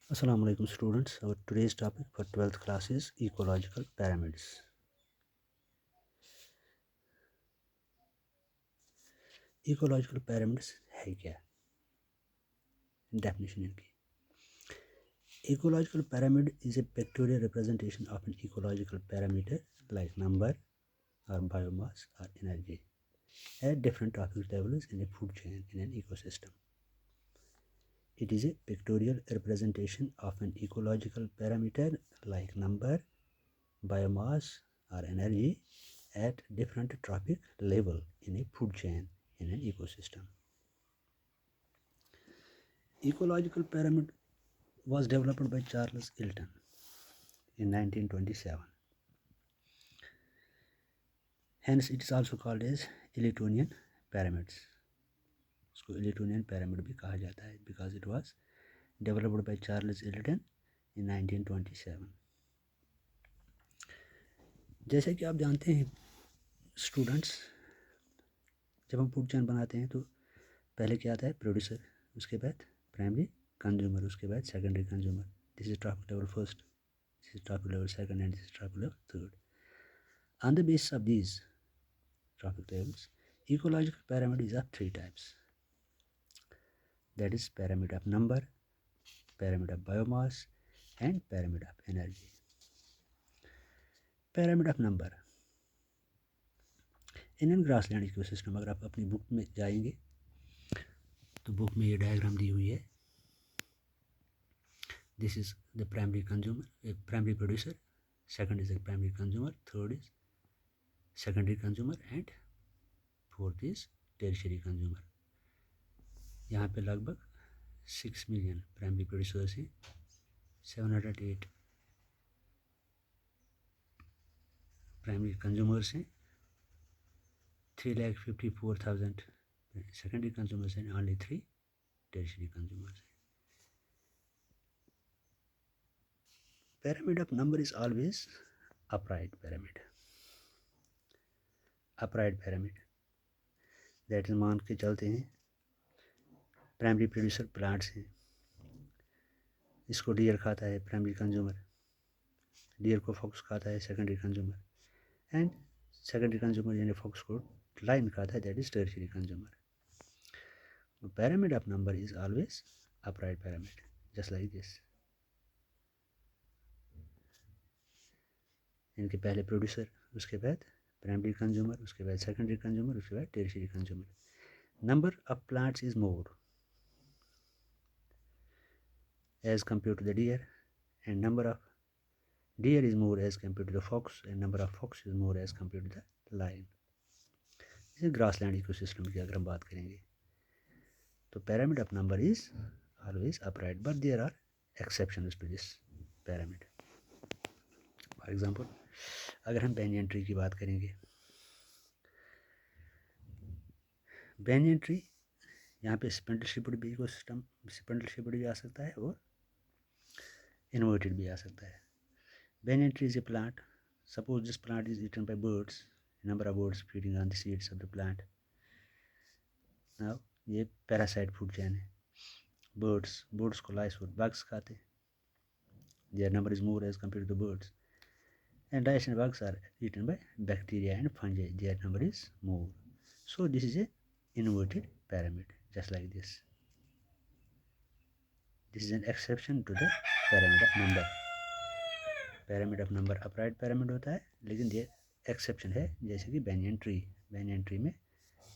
Assalamu alaikum students. Our today's topic for 12th class is ecological pyramids. Ecological pyramids है क्या? Definition इनकी. Ecological pyramid is a pictorial representation of an ecological parameter like number or biomass or energy at different trophic levels in a food chain in an ecosystem. It is a pictorial representation of an ecological parameter like number, biomass or energy at different trophic level in a food chain in an ecosystem. Ecological pyramid was developed by Charles Hilton in 1927. Hence it is also called as Elletonian pyramids. इसको Elletonian pyramid भी कहा जाता है because it was developed by Charles Hilton in 1927. जैसे कि आप जानते हैं स्टूडेंट्स, जब हम फूड चेन बनाते हैं तो पहले क्या आता है? प्रोड्यूसर, उसके बाद प्राइमरी कंज्यूमर, उसके बाद secondary consumer. This is trophic level first, this is trophic level second and this is trophic level third. On the basis of these trophic levels, ecological pyramid is of three types. That is pyramid of number, pyramid of biomass and pyramid of energy. Pyramid of number. Indian grassland ecosystem, अगर आप अपनी book में जाएंगे तो book में ये diagram दी हुई है. This is the primary consumer, primary producer, second is the primary consumer, third is secondary consumer and fourth is tertiary consumer. यहाँ पे लगभग 6 मिलियन प्राइमरी प्रोड्यूसर्स हैं, 708 प्राइमरी कंज्यूमर्स हैं, 3,54,000 सेकेंडरी कंज्यूमर्स हैं, only 3 tertiary consumers. Pyramid of number is always upright pyramid. Upright pyramid, that is मान के चलते हैं प्राइमरी प्रोड्यूसर प्लांट्स हैं, इसको डियर खाता है प्राइमरी कंज्यूमर, डियर को फॉक्स खाता है secondary consumer, and secondary consumer यानी फॉक्स को लाइन खाता है, that is tertiary consumer. pyramid of number is always upright pyramid, just like this. इनके पहले प्रोड्यूसर, उसके बाद प्राइमरी कंज्यूमर, उसके बाद सेकेंडरी कंज्यूमर, उसके बाद tertiary consumer. Number of plants is more as compared to the deer, and number of deer is more as compared to the fox, and number of fox is more as compared to the lion. इसे grassland ecosystem की अगर हम बात करेंगे तो pyramid of number is always upright, but there are exceptions to this pyramid. For example, अगर हम banyan tree की बात करेंगे, banyan tree यहाँ पे स्पिंडल शेप्ड भी इकोसिस्टम, स्पिंडल शेप्ड भी आ सकता है और इन्वर्टेड भी आ सकता है. Banyan tree is a plant. Suppose this plant is eaten by birds. A number of birds feeding on the seeds of the plant. Now ये पैरासाइट फूड चैन है. birds को lice और bugs खाते हैं. Their number is more as compared to the birds. And lice and bugs are eaten by bacteria and fungi. Their number is more. So this is a inverted pyramid, just like this. This is an exception to the pyramid of number. pyramid of number upright pyramid होता है, लेकिन ये exception है, जैसे कि banyan tree में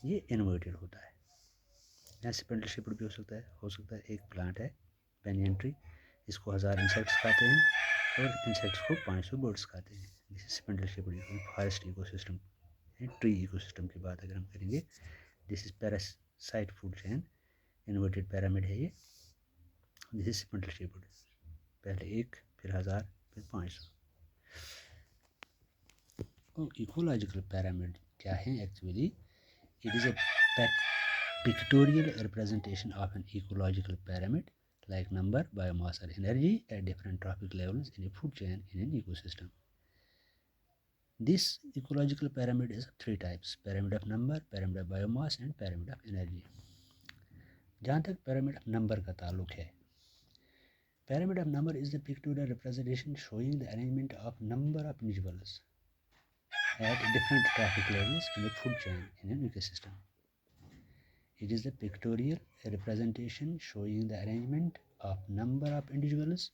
ये inverted होता है. यहाँ स्पिंडल शेप्ड भी हो सकता है. एक प्लांट है banyan tree, इसको 1000 इंसेक्ट्स खाते हैं और इंसेक्ट्स को 500 बर्ड्स खाते हैं. This is spindle shaped forest ecosystem. Tree ecosystem की बात अगर हम करेंगे, this is parasite food chain, inverted pyramid है ये. दिस इज स्पिंडल शेप्ड, पहले 1, फिर 1000, फिर 500. इकोलॉजिकल pyramid क्या है actually? It is a pictorial representation of an ecological pyramid like number, biomass or energy at different trophic levels in a food chain in an ecosystem. This ecological pyramid is of three types: pyramid of number, pyramid of biomass and pyramid of energy. जहाँ तक pyramid of number का ताल्लुक है, Pyramid of number is the pictorial representation showing the arrangement of number of individuals at different traffic levels in the food chain in an ecosystem. It is the pictorial representation showing the arrangement of number of individuals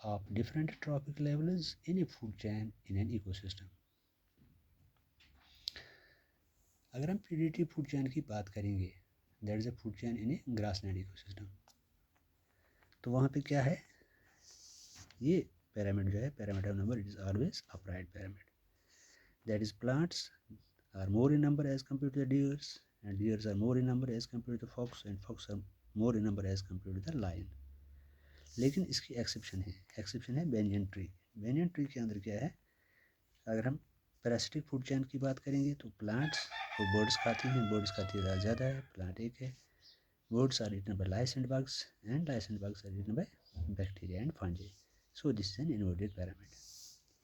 of different traffic levels in a food chain in an ecosystem. अगर हम predatory food chain की बात करेंगे, that is a food chain in A grassland ecosystem, तो वहाँ पे क्या है, ये pyramid जो है, pyramid of number, it is always upright pyramid. That is, plants are more in number as compared to the deers, and deers are more in number as compared to the fox, and fox are more in number as compared to the lion. लेकिन इसकी exception है banyan tree. Banyan tree के अंदर क्या है, अगर हम parasitic food chain की बात करेंगे तो प्लांट्स को बर्ड्स खाती हैं, बर्ड्स का तादाद ज़्यादा है, प्लांट एक है. Birds are eaten by lice and bugs, and lice and bugs are eaten by bacteria and fungi. So this is an inverted pyramid.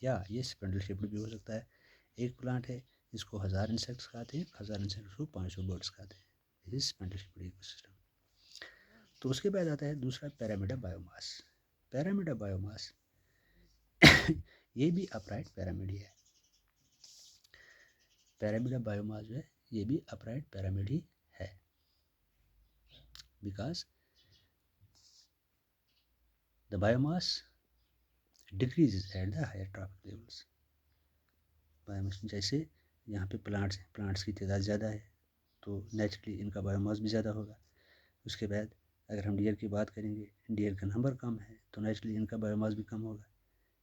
या ये स्पेंडल शेप्ड भी हो सकता है. एक प्लांट है, इसको 1000 इंसेक्ट्स खाते हैं, 1000 इंसेक्ट्स को 500 बर्ड्स खाते हैं. This is spindle shaped ecosystem. तो उसके बाद आता है दूसरा pyramid of biomass. Pyramid of biomass ये भी अपराइट पिरामिड ही है. पिरामिड ऑफ बायोमास जो है ये भी अपराइट पिरामिड ही है, because the biomass decreases at the higher trophic levels. Biomass जैसे यहाँ पे प्लांट्स हैं, प्लांट्स की तादाद ज़्यादा है तो नेचुरली इनका बायोमास भी ज़्यादा होगा. उसके बाद अगर हम डियर की बात करेंगे, डियर का नंबर कम है तो नेचुरली इनका बायोमास भी कम होगा.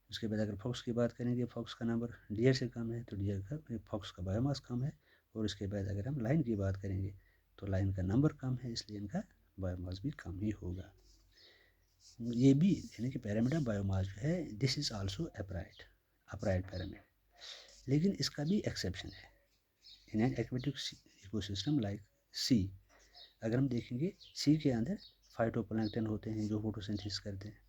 उसके बाद अगर फॉक्स की बात करेंगे, फॉक्स का नंबर डियर से कम है तो डियर का फॉक्स का बायोमास कम है. और उसके बाद अगर हम लाइन की बात करेंगे तो लाइन का नंबर कम है, इसलिए इनका बायोमास भी कम ही होगा. ये भी यानी कि पिरामिड ऑफ बायोमास जो है, this is also upright pyramid. लेकिन इसका भी एक्सेप्शन है in an aquatic ecosystem like sea. अगर हम देखेंगे सी के अंदर फाइटोप्लैंक्टन होते हैं जो फोटोसिंथेसिस करते हैं.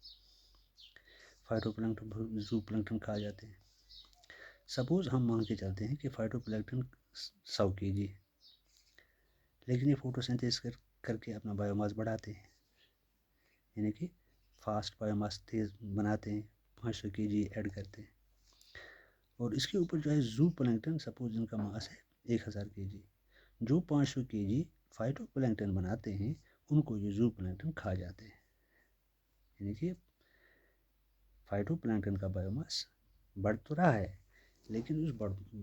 फाइटोप्लैंक्टन ज़ूप्लैंक्टन खा जाते हैं. सपोज हम मान के चलते हैं कि फाइटोप्लैंक्टन 100 kg, लेकिन ये फोटोसिंथेसिस करके अपना बायोमास बढ़ाते हैं, यानी कि फास्ट बायोमास तेज बनाते हैं, 500 kg ऐड करते हैं. और इसके ऊपर जो है ज़ूप्लैंक्टन, सपोज इनका मास है 1000 kg, जो 500 kg फाइटोप्लैंक्टन बनाते हैं उनको ये ज़ूप्लैंक्टन खा जाते हैं. यानी कि फाइटोप्लैंक्टन का बायोमास बढ़ तो रहा है, लेकिन उस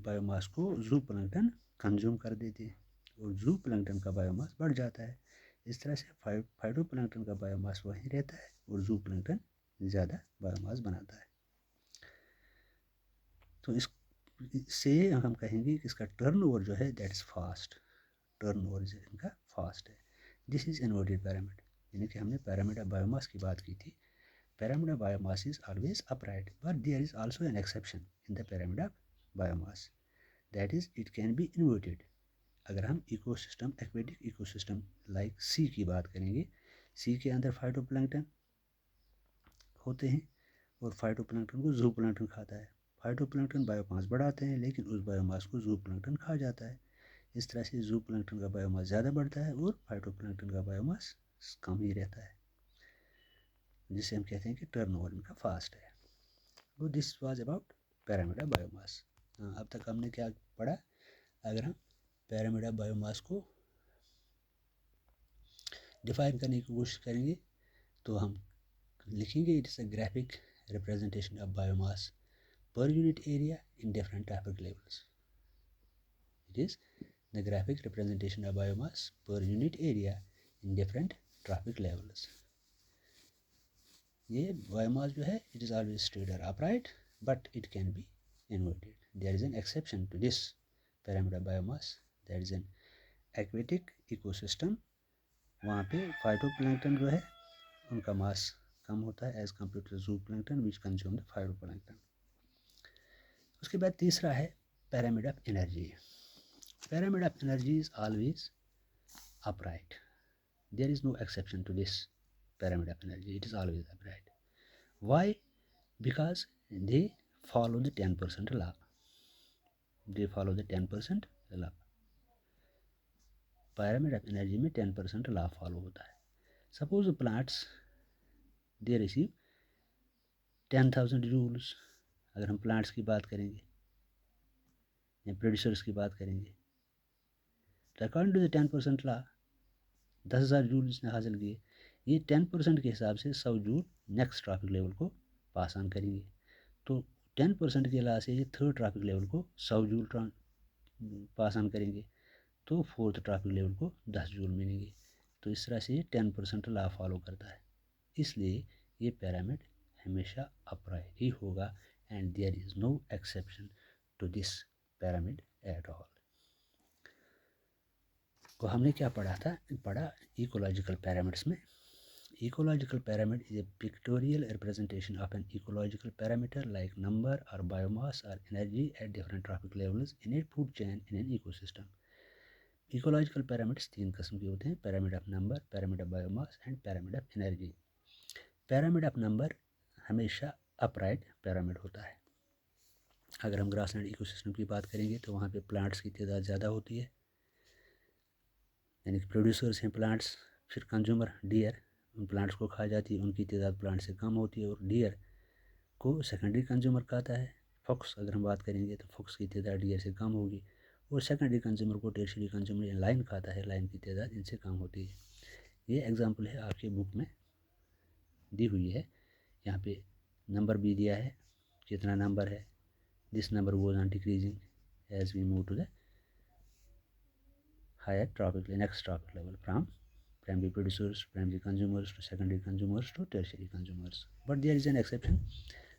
बायोमास को ज़ूप्लैंक्टन कंज्यूम कर देते हैं और ज़ूप्लैंक्टन का बायोमास बढ़ जाता है. इस तरह से फाइटोप्लैंक्टन का बायोमास वहीं रहता है और ज़ूप्लैंक्टन ज़्यादा बायोमास बनाता है. तो इससे हम कहेंगे कि इसका टर्नओवर जो है दैट इज़ फास्ट. टर्नओवर जो इनका फास्ट है. This is inverted pyramid. यानी कि हमने पिरामिड ऑफ बायोमास की बात की थी. Pyramid of biomass is always upright, but there is also an exception in the pyramid of biomass. That is, it can be inverted. अगर हम इकोसिस्टम, एक्वेटिक इकोसिस्टम लाइक सी की बात करेंगे, सी के अंदर फाइटोप्लैंक्टन होते हैं और फाइटोप्लैंक्टन को ज़ूप्लैंक्टन खाता है. फाइटोप्लैंक्टन बायोमास बढ़ाते हैं, लेकिन उस बायोमास को ज़ूप्लैंक्टन खा जाता है. इस तरह से ज़ूप्लैंक्टन का बायोमास ज़्यादा बढ़ता है और फाइटोप्लैंक्टन का बायोमास कम ही रहता है, जिसे हम कहते हैं कि टर्नओवर इनका फास्ट है. तो this was about pyramid of biomass. अब तक हमने क्या पढ़ा, अगर हम पिरामिड ऑफ बायोमास को डिफाइन करने की कोशिश करेंगे तो हम लिखेंगे it is a graphic representation of biomass per unit area in different traffic levels. It is the graphic representation of biomass per unit area in different traffic levels. ये biomass जो है इट इज़ ऑलवेज स्टेड और upright, but it can be inverted. There is an exception to this pyramid of biomass. There is an aquatic ecosystem. वहाँ पे phytoplankton जो है उनका मास कम होता है as compare to zooplankton which consume the phytoplankton. उसके बाद तीसरा है pyramid of energy. Pyramid of energy is always upright. There is no exception to this pyramid of energy. It is always upright. Why? Because they follow the 10% law. They follow the 10% law. pyramid of energy में 10% law follow होता है. Suppose the plants they receive 10,000 joules अगर हम plants की बात करेंगे या producers की बात करेंगे, तो according to the 10% law 10,000 joule जिसने हासिल किए, ये 10% के हिसाब से 100 जूल नेक्स्ट ट्रैफिक लेवल को पास ऑन करेंगे। तो 10% के लॉ से ये थर्ड ट्रैफिक लेवल को 100 जूल पास ऑन करेंगे, तो फोर्थ ट्रैफिक लेवल को 10 जूल मिलेंगे। तो इस तरह से ये 10% लॉ फॉलो करता है, इसलिए ये पिरामिड हमेशा अपराइट ही होगा and there is no exception to this pyramid at all. तो हमने क्या पढ़ा इकोलॉजिकल पिरामिड्स में। Ecological pyramid is a pictorial representation of an ecological parameter like number or biomass or energy at different trophic levels in a food chain in an ecosystem. Ecological pyramids 3 किस्म के होते हैं: pyramid of number, pyramid of biomass and pyramid of energy. pyramid of number हमेशा upright pyramid होता है। अगर हम grassland ecosystem की बात करेंगे तो वहाँ पे प्लांट्स की तादाद ज़्यादा होती है, यानी कि प्रोड्यूसर्स हैं प्लांट्स, फिर कंज्यूमर डियर उन प्लांट्स को खा जाती है, उनकी तादाद प्लांट से कम होती है, और डियर को सेकेंडरी कंज्यूमर खाता है। फॉक्स अगर हम बात करेंगे तो फॉक्स की तादाद डियर से कम होगी, और सेकेंडरी कंज्यूमर को टर्शियरी कंज्यूमर लाइन खाता है, लाइन की तादाद इनसे कम होती है। ये एग्जांपल है आपके बुक में दी हुई है। यहाँ पे नंबर भी दिया है, कितना नंबर है। This number goes on decreasing as we move to the higher trophic next trophic level from primary producers, primary consumers to secondary consumers to tertiary consumers. But there is an exception.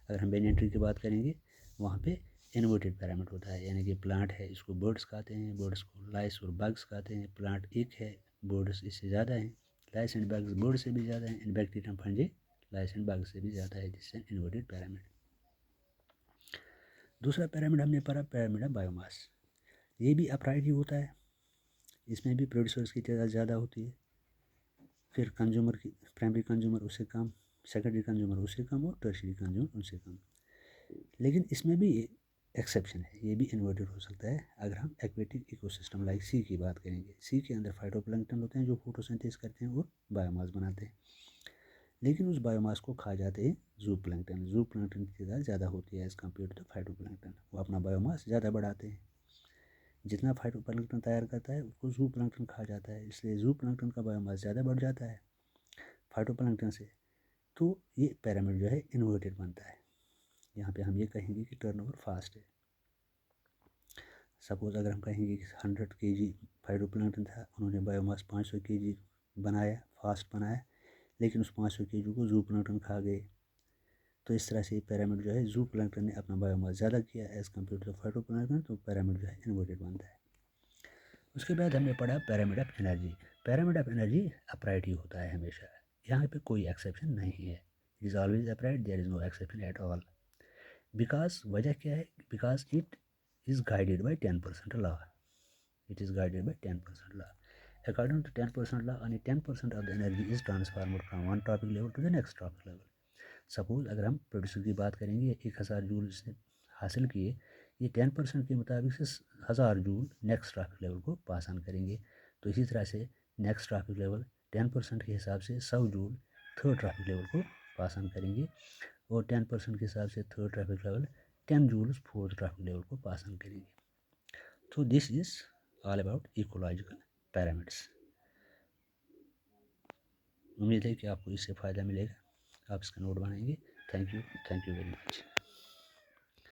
अगर हम banyan tree की बात करेंगे, वहाँ पे inverted pyramid होता है, यानी कि प्लांट है, इसको बर्ड्स खाते हैं, बर्ड्स को लाइस और बग्स खाते हैं। प्लांट एक है, बर्ड्स इससे ज़्यादा हैं, लाइस एंड बग्स बर्ड से भी ज़्यादा हैं, and bacterium fungi lice and bugs से भी ज़्यादा है, जिससे इन्वर्टेड पिरामिड। दूसरा पिरामिड हमने पढ़ा पिरामिड ऑफ बायोमास। ये भी अपराइट ही होता है, इसमें भी प्रोड्यूसर्स की तादाद ज़्यादा होती है, फिर कंज्यूमर की प्राइमरी कंज्यूमर उससे कम, सेकेंडरी कंज्यूमर उससे कम और टर्शियरी कंज्यूमर उनसे कम। लेकिन इसमें भी एक्सेप्शन है, ये भी इन्वर्टेड हो सकता है अगर हम एक्वेटिक इकोसिस्टम लाइक सी की बात करेंगे। सी के अंदर फाइटोप्लैंक्टन होते हैं जो फोटोसिंथेसिस करते हैं और बायोमास बनाते हैं, लेकिन उस बायोमास को खा जाते हैं जूप्लैंक्टन। जूप्लैंक्टन की तादाद ज़्यादा होती है एज़ कम्पेयर टू फाइटोप्लैंक्टन, वो अपना बायोमास ज़्यादा बढ़ाते हैं। जितना फाइटोप्लैंक्टन तैयार करता है उसको जूप्लैंक्टन खा जाता है, इसलिए जूप्लैंक्टन का बायोमास ज़्यादा बढ़ जाता है फाइटोप्लैंक्टन से। तो ये पिरामिड जो है इन्वर्टेड बनता है। यहाँ पे हम ये कहेंगे कि टर्नओवर फास्ट है। सपोज अगर हम कहेंगे कि 100 kg फाइटोप्लैंक्टन था, उन्होंने बायोमास 500 kg बनाया, फास्ट बनाया, लेकिन उस 500 kg को जूप्लैंक्टन खा गए। तो इस तरह से पिरामिड जो है जूप्लैंक्टन ने अपना बायोमास ज़्यादा किया एज़ कम्पेयर टू फाइटोप्लैंक्टन, तो पिरामिड जो है इन्वर्टेड बनता है। उसके बाद हमने पढ़ा pyramid of energy. Pyramid of energy upright ही होता है हमेशा, यहाँ पे कोई एक्सेप्शन नहीं है। It is always upright, there is no exception at all. Because वजह क्या है, because it is guided by 10% law. It is guided by 10% law. According to 10% law, only 10% of the energy is transformed from one trophic level to the next trophic level. Suppose अगर हम producer की बात करेंगे, 1000 joule इसने हासिल किए, ये 10% के मुताबिक से 1000 जूल नेक्स्ट ट्रैफिक लेवल को पास ऑन करेंगे। तो इसी तरह से नेक्स्ट ट्रैफिक लेवल 10% के हिसाब से 100 जूल थर्ड ट्रैफिक लेवल को पास ऑन करेंगे, और 10% के हिसाब से third traffic level 10 joule fourth traffic level को पास ऑन करेंगे। तो this is all about ecological pyramids. उम्मीद है कि आपको इससे फ़ायदा मिलेगा, आप इसका नोट बनाएंगे। Thank you very much.